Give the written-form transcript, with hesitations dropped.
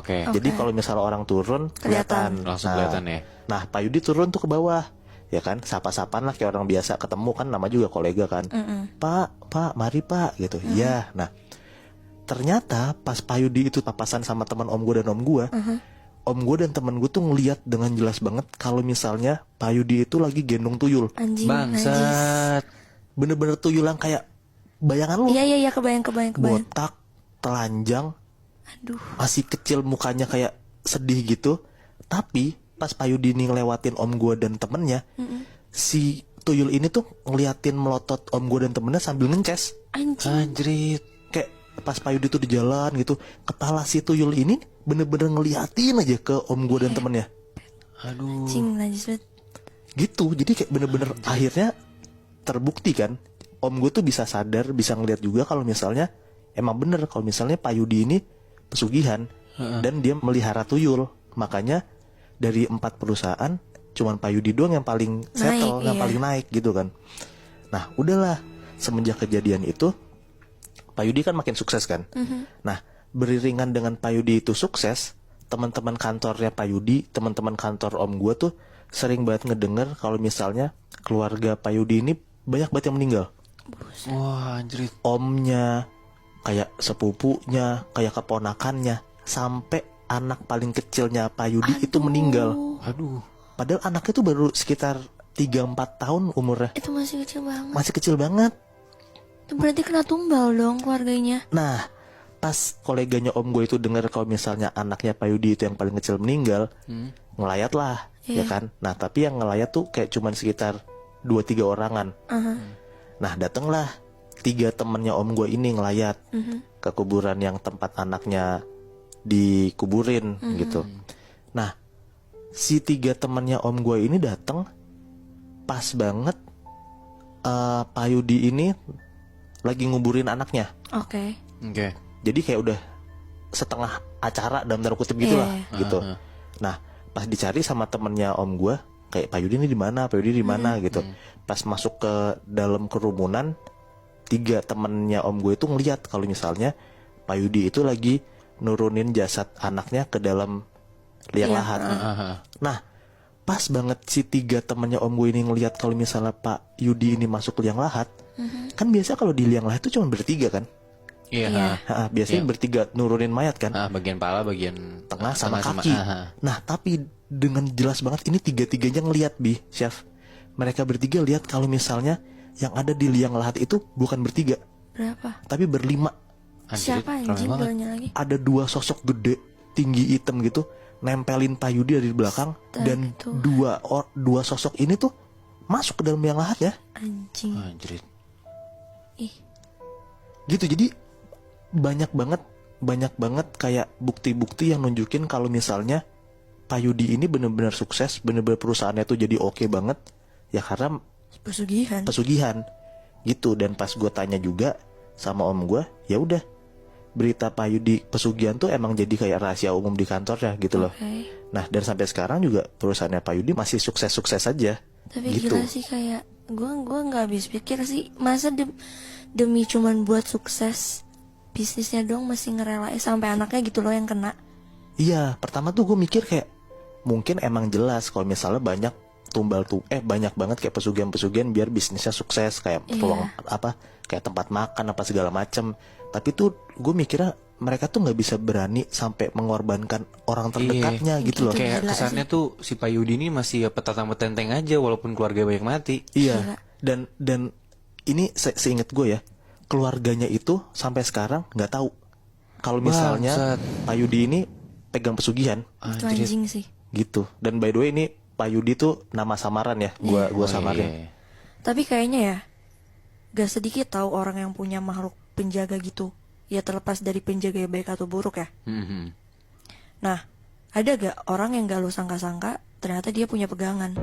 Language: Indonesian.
Oke. Jadi kalau misalnya orang turun kelihatan. Langsung kelihatan ya. Nah, Pak Yudi turun tuh ke bawah. Ya kan, sapa-sapaan lah kayak orang biasa ketemu kan, nama juga kolega kan. Pak, mari Pak gitu. Iya. Nah, ternyata pas Pak Yudi itu papasan sama teman om gue dan om gue, om gue dan teman gue tuh ngeliat dengan jelas banget kalau misalnya Pak Yudi itu lagi gendong tuyul. Anjing, najis. Bangsat. Bener-bener tuyul yang kayak bayangan lu, Iya, kebayang. botak, telanjang, Aduh. masih kecil mukanya kayak sedih gitu. Tapi pas Pak Yudi ini ngelewatin om gue dan temennya, si tuyul ini tuh ngeliatin melotot om gue dan temennya sambil ngences. Anjing. Anjrit. Kayak pas Pak Yudi tuh di jalan gitu, kepala si tuyul ini bener-bener ngeliatin aja ke om gue dan temennya. Aduh. Anjing, najis banget. Gitu, jadi kayak bener-bener akhirnya terbukti kan, om gue tuh bisa sadar, bisa ngeliat juga kalau misalnya emang bener kalau misalnya Pak Yudi ini pesugihan dan dia melihara tuyul. Makanya dari 4 perusahaan cuman Pak Yudi doang yang paling settle, Naik, yang iya. paling naik gitu kan. Nah udahlah, semenjak kejadian itu Pak Yudi kan makin sukses kan. Nah beriringan dengan Pak Yudi itu sukses, teman-teman kantornya Pak Yudi, teman-teman kantor om gue tuh sering banget ngedenger kalau misalnya keluarga Pak Yudi ini banyak banget yang meninggal. Wah, anjrit. Omnya, kayak sepupunya, kayak keponakannya, sampai anak paling kecilnya Pak Yudi itu meninggal. Aduh. Padahal anaknya tuh baru sekitar 3-4 tahun umurnya. Itu masih kecil banget. Masih kecil banget. Itu berarti kena tumbal dong keluarganya. Nah, pas koleganya om gue itu dengar kalau misalnya anaknya Pak Yudi itu yang paling kecil meninggal, ngelayat lah, ya kan. Nah, tapi yang ngelayat tuh kayak cuman sekitar 2-3 orangan. Nah, datanglah 3 temennya om gue ini ngelayat ke kuburan yang tempat anaknya dikuburin gitu. Nah, si 3 temannya om gue ini datang pas banget Pak Yudi ini lagi nguburin anaknya. Oke. Oke. Jadi kayak udah setengah acara dalam tanda kutip gitulah, gitu. Nah, pas dicari sama temennya om gue, kayak Pak Yudi ini di mana, Pak Yudi di mana gitu. Pas masuk ke dalam kerumunan, 3 temennya om gue itu ngeliat kalau misalnya Pak Yudi itu lagi nurunin jasad anaknya ke dalam liang lahat. Nah, pas banget si 3 temennya om gue ini ngeliat kalau misalnya Pak Yudi ini masuk ke liang lahat. Kan biasa kalau di liang lahat itu cuma bertiga kan. Iya. Biasanya bertiga nurunin mayat kan. Bagian pala, bagian Tengah sama kaki. Nah, tapi dengan jelas banget ini 3-tiganya ngeliat, Chef. Mereka bertiga lihat kalau misalnya yang ada di liang lahat itu bukan bertiga, Berapa? tapi berlima. Anjrit, Siapa rame anjing banget. duanya lagi? Ada 2 sosok gede, tinggi hitam gitu, nempelin Pak Yudi dari belakang. Dan dua sosok ini tuh masuk ke dalam liang lahat ya. Anjing. Anjrit. Ih. Gitu, jadi banyak banget kayak bukti-bukti yang nunjukin kalau misalnya Pak Yudi ini bener-bener sukses, bener-bener perusahaannya tuh jadi oke banget ya karena pesugihan gitu. Dan pas gue tanya juga sama om gue, ya udah, berita Pak Yudi pesugihan tuh emang jadi kayak rahasia umum di kantornya gitu loh. Nah, dan sampai sekarang juga perusahaannya Pak Yudi masih sukses-sukses aja. Tapi gitu. gila sih, kayak gue nggak habis pikir sih, masa demi cuman buat sukses bisnisnya dong masih ngerelain sampai anaknya gitu loh yang kena. Iya, pertama tuh gue mikir kayak mungkin emang jelas kalau misalnya banyak banyak banget kayak pesugihan-pesugihan biar bisnisnya sukses, kayak peluang apa, kayak tempat makan apa segala macem. Tapi tuh gue mikirnya mereka tuh nggak bisa berani sampai mengorbankan orang terdekatnya gitu loh. Kayak Gila kesannya tuh si Pak Yudi ini masih petata betenteng aja walaupun keluarga banyak mati. Iya. Dan ini seingat gue ya, keluarganya itu sampai sekarang nggak tahu kalau misalnya Pak Yudi ini pegang pesugihan. Itu anjing sih. Gitu. Dan by the way ini Pak Yudi tuh nama samaran ya, gua samarin. Tapi kayaknya ya gak sedikit tahu orang yang punya makhluk penjaga gitu. Ya terlepas dari penjaga yang baik atau buruk ya. Nah, ada gak orang yang gak lo sangka-sangka ternyata dia punya pegangan?